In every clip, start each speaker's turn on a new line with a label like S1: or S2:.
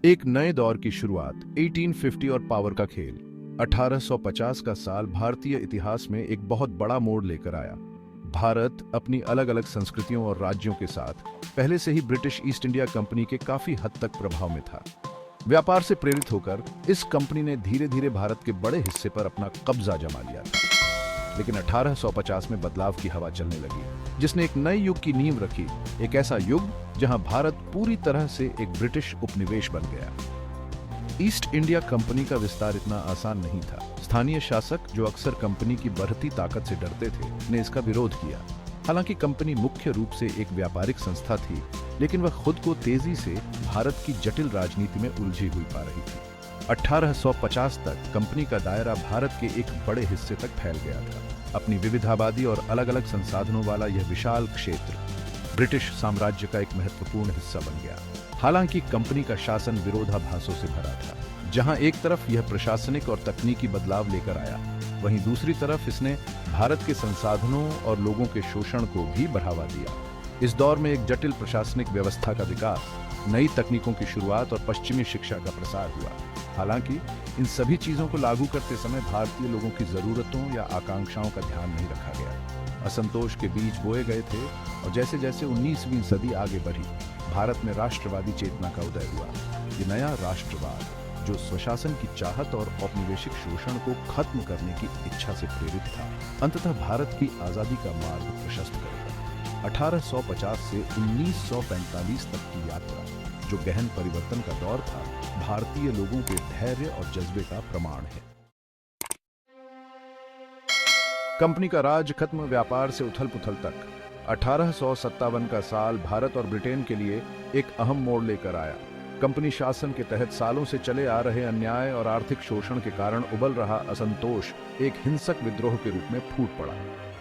S1: एक नए दौर की शुरुआत 1850 और पावर का खेल 1850 का साल भारतीय इतिहास में एक बहुत बड़ा मोड़ लेकर आया। भारत अपनी अलग अलग संस्कृतियों और राज्यों के साथ पहले से ही ब्रिटिश ईस्ट इंडिया कंपनी के काफी हद तक प्रभाव में था। व्यापार से प्रेरित होकर इस कंपनी ने धीरे धीरे भारत के बड़े हिस्से पर अपना कब्जा जमा लिया था। लेकिन 1850 में बदलाव की हवा चलने लगी, जिसने एक नए युग की नींव रखी। एक ऐसा युग जहां भारत पूरी तरह से एक ब्रिटिश उपनिवेश बन गया। ईस्ट इंडिया कंपनी का विस्तार इतना आसान नहीं था। स्थानीय शासक, जो अक्सर कंपनी की बढ़ती ताकत से डरते थे, ने इसका विरोध किया। हालांकि कंपनी मुख्य रूप से एक व्यापारिक संस्था थी, लेकिन वह खुद को तेजी से भारत की जटिल राजनीति में उलझी हुई पा रही थी। 1850 तक कंपनी का दायरा भारत के एक बड़े हिस्से तक फैल गया था। अपनी विविधाबादी और अलग अलग संसाधनों वाला यह विशाल क्षेत्र ब्रिटिश साम्राज्य का एक महत्वपूर्ण हिस्सा बन गया। हालांकि कंपनी का शासन विरोधाभासों से भरा था। जहां एक तरफ यह प्रशासनिक और तकनीकी बदलाव लेकर आया, वहीं दूसरी तरफ इसने भारत के संसाधनों और लोगों के शोषण को भी बढ़ावा दिया। इस दौर में एक जटिल प्रशासनिक व्यवस्था का विकास, नई तकनीकों की शुरुआत और पश्चिमी शिक्षा का प्रसार हुआ। हालांकि इन सभी चीजों को लागू करते समय भारतीय लोगों की जरूरतों या आकांक्षाओं का ध्यान नहीं रखा गया। असंतोष के बीज बोए गए थे और जैसे जैसे 19वीं सदी आगे बढ़ी, भारत में राष्ट्रवादी चेतना का उदय हुआ। ये नया राष्ट्रवाद, जो स्वशासन की चाहत और औपनिवेशिक शोषण को खत्म करने की इच्छा से प्रेरित था, अंततः भारत की आजादी का मार्ग प्रशस्त करेगा। 1850 से 1945 तक की यात्रा, जो गहन परिवर्तन का दौर था, भारतीय लोगों के धैर्य और जज्बे का प्रमाण है। कंपनी का राज खत्म, व्यापार से उथल पुथल तक। 1857 का साल भारत और ब्रिटेन के लिए एक अहम मोड़ लेकर आया। कंपनी शासन के तहत सालों से चले आ रहे अन्याय और आर्थिक शोषण के कारण उबल रहा असंतोष एक हिंसक विद्रोह के रूप में फूट पड़ा।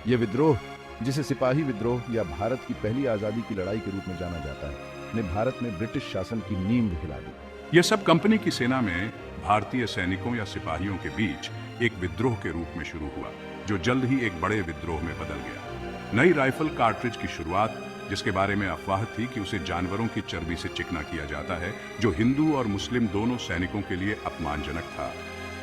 S1: यह विद्रोह, जिसे सिपाही विद्रोह या भारत की पहली आजादी की लड़ाई के रूप में जाना जाता है, ने भारत में ब्रिटिश शासन की नींव हिला दी।
S2: यह सब कंपनी की सेना में भारतीय सैनिकों या सिपाहियों के बीच एक विद्रोह के रूप में शुरू हुआ, जो जल्द ही एक बड़े विद्रोह में बदल गया। नई राइफल कार्ट्रिज की शुरुआत, जिसके बारे में अफवाह थी कि उसे जानवरों की चर्बी से चिकना किया जाता है, जो हिंदू और मुस्लिम दोनों सैनिकों के लिए अपमानजनक था,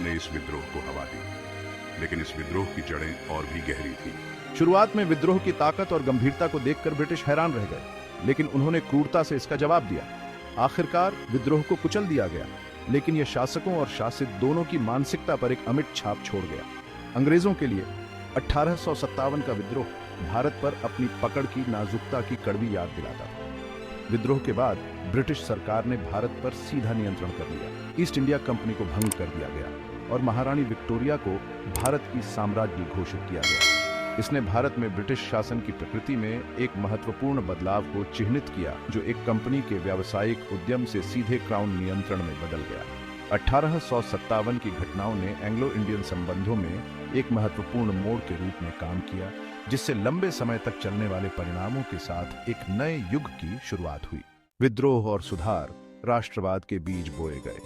S2: ने इस विद्रोह को हवा दी। लेकिन इस विद्रोह की जड़ें और भी गहरी थीं।
S1: शुरुआत में विद्रोह की ताकत और गंभीरता को देखकर ब्रिटिश हैरान रह गए, लेकिन उन्होंने क्रूरता से इसका जवाब दिया। आखिरकार विद्रोह को कुचल दिया गया, लेकिन यह शासकों और शासित दोनों की मानसिकता पर एक अमिट छाप छोड़ गया। अंग्रेजों के लिए 1857 का विद्रोह भारत पर अपनी पकड़ की नाजुकता की कड़वी याद दिलाता था। विद्रोह के बाद ब्रिटिश सरकार ने भारत पर सीधा नियंत्रण कर लिया। ईस्ट इंडिया कंपनी को भंग कर दिया गया और महारानी विक्टोरिया को भारत की साम्राज्ञी घोषित किया गया। इसने भारत में ब्रिटिश शासन की प्रकृति में एक महत्वपूर्ण बदलाव को चिह्नित किया, जो एक कंपनी के व्यावसायिक उद्यम से सीधे क्राउन नियंत्रण में बदल गया। 1857 की घटनाओं ने एंग्लो इंडियन संबंधों में एक महत्वपूर्ण मोड़ के रूप में काम किया, जिससे लंबे समय तक चलने वाले परिणामों के साथ एक नए युग की शुरुआत हुई। विद्रोह और सुधार, राष्ट्रवाद के बीज बोए गए।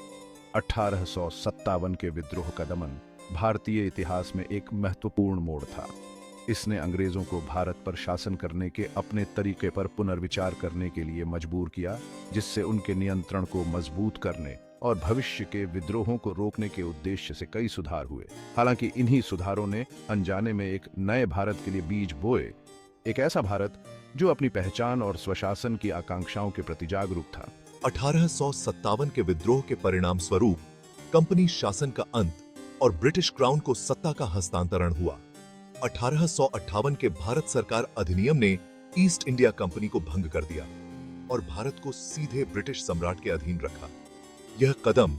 S1: 1857 के विद्रोह का दमन भारतीय इतिहास में एक महत्वपूर्ण मोड़ था। इसने अंग्रेजों को भारत पर शासन करने के अपने तरीके पर पुनर्विचार करने के लिए मजबूर किया, जिससे उनके नियंत्रण को मजबूत करने और भविष्य के विद्रोहों को रोकने के उद्देश्य से कई सुधार हुए। हालांकि इन्हीं सुधारों ने अनजाने में एक नए भारत के लिए बीज बोए, एक ऐसा भारत जो अपनी पहचान और स्वशासन की आकांक्षाओं के प्रति जागरूक था।
S3: 1857 के विद्रोह के परिणाम स्वरूप कंपनी शासन का अंत और ब्रिटिश क्राउन को सत्ता का हस्तांतरण हुआ। 1858 के भारत सरकार अधिनियम ने ईस्ट इंडिया कंपनी को भंग कर दिया और भारत को सीधे ब्रिटिश सम्राट के अधीन रखा। यह कदम,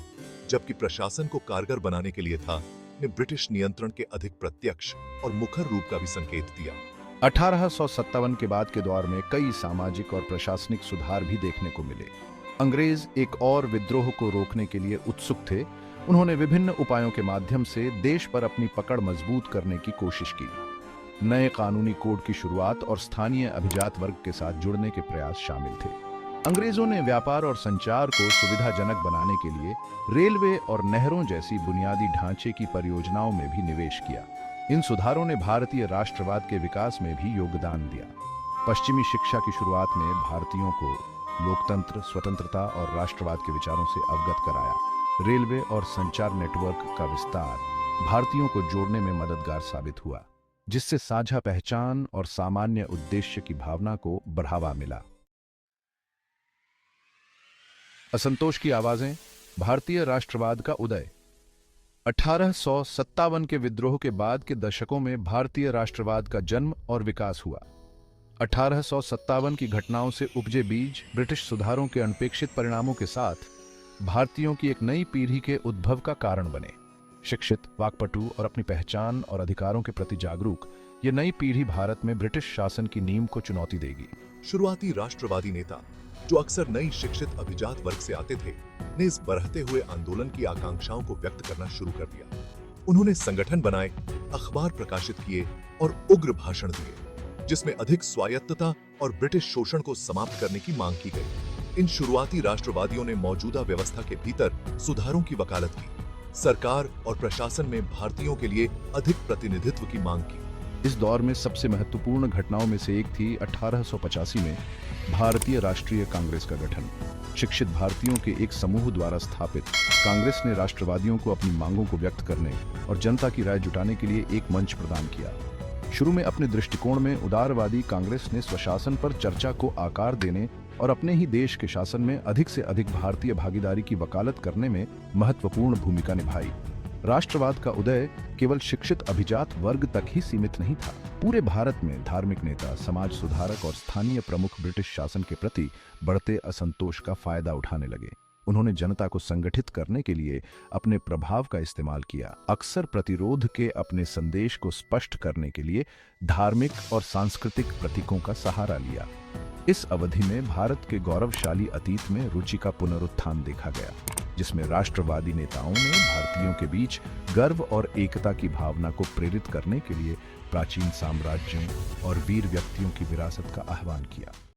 S3: जबकि प्रशासन को कारगर बनाने के लिए था, ने ब्रिटिश नियंत्रण के अधिक प्रत्यक्ष और मुखर रूप का भी संकेत दिया।
S1: 1857 के बाद के दौर में कई सामाजिक और प्रशासनिक सुधार भी देखने को मिले। अंग्रेज एक और विद्रोह को रोकने के लिए उत्सुक थे। उन्होंने विभिन्न उपायों के माध्यम से देश पर अपनी पकड़ मजबूत करने की कोशिश की। नए कानूनी कोड की शुरुआत और स्थानीय अभिजात वर्ग के साथ जुड़ने के प्रयास शामिल थे। अंग्रेजों ने व्यापार और संचार को सुविधाजनक बनाने के लिए रेलवे और नहरों जैसी बुनियादी ढांचे की परियोजनाओं में भी निवेश किया। इन सुधारों ने भारतीय राष्ट्रवाद के विकास में भी योगदान दिया। पश्चिमी शिक्षा की शुरुआत ने भारतीयों को लोकतंत्र, स्वतंत्रता और राष्ट्रवाद के विचारों से अवगत कराया। रेलवे और संचार नेटवर्क का विस्तार भारतीयों को जोड़ने में मददगार साबित हुआ, जिससे साझा पहचान और सामान्य उद्देश्य की भावना को बढ़ावा मिला। असंतोष की आवाजें, भारतीय राष्ट्रवाद का उदय। 1857 के विद्रोह के बाद के दशकों में भारतीय राष्ट्रवाद का जन्म और विकास हुआ। 1857 की घटनाओं से उपजे बीज ब्रिटिश सुधारों के अनपेक्षित परिणामों के साथ भारतीयों की एक नई पीढ़ी के उद्भव का कारण बने। शिक्षित, वाक्पटु और अपनी पहचान और अधिकारों के प्रति जागरूक, ये नई पीढ़ी भारत में ब्रिटिश शासन की नींव को चुनौती देगी।
S3: शुरुआती राष्ट्रवादी नेता, जो अक्सर नई शिक्षित अभिजात वर्ग से आते थे, ने इस बढ़ते हुए आंदोलन की आकांक्षाओं को व्यक्त करना शुरू कर दिया। उन्होंने संगठन बनाए, अखबार प्रकाशित किए और उग्र भाषण दिए, जिसमें अधिक स्वायत्तता और ब्रिटिश शोषण को समाप्त करने की मांग की गई। इन शुरुआती राष्ट्रवादियों ने मौजूदा व्यवस्था के भीतर सुधारों की वकालत की, सरकार और प्रशासन में भारतीयों के लिए अधिक प्रतिनिधित्व की मांग की।
S1: इस दौर में सबसे महत्वपूर्ण घटनाओं में से एक थी 1885 में भारतीय राष्ट्रीय कांग्रेस का गठन। शिक्षित भारतीयों के एक समूह द्वारा स्थापित कांग्रेस ने राष्ट्रवादियों को अपनी मांगों को व्यक्त करने और जनता की राय जुटाने के लिए एक मंच प्रदान किया। शुरू में अपने दृष्टिकोण में उदारवादी कांग्रेस ने स्वशासन पर चर्चा को आकार देने और अपने ही देश के शासन में अधिक से अधिक भारतीय भागीदारी की वकालत करने में महत्वपूर्ण भूमिका निभाई। राष्ट्रवाद का उदय केवल शिक्षित अभिजात वर्ग तक ही सीमित नहीं था। पूरे भारत में धार्मिक नेता, समाज सुधारक और स्थानीय प्रमुख ब्रिटिश शासन के प्रति बढ़ते असंतोष का फायदा उठाने लगे। उन्होंने जनता को संगठित करने के लिए अपने प्रभाव का इस्तेमाल किया, अक्सर प्रतिरोध के अपने संदेश को स्पष्ट करने के लिए धार्मिक और सांस्कृतिक प्रतीकों का सहारा लिया। इस अवधि में भारत के गौरवशाली अतीत में रुचि का पुनरुत्थान देखा गया, जिसमें राष्ट्रवादी नेताओं ने भारतीयों के बीच गर्व और एकता की भावना को प्रेरित करने के लिए प्राचीन साम्राज्यों और वीर व्यक्तियों की विरासत का आह्वान किया।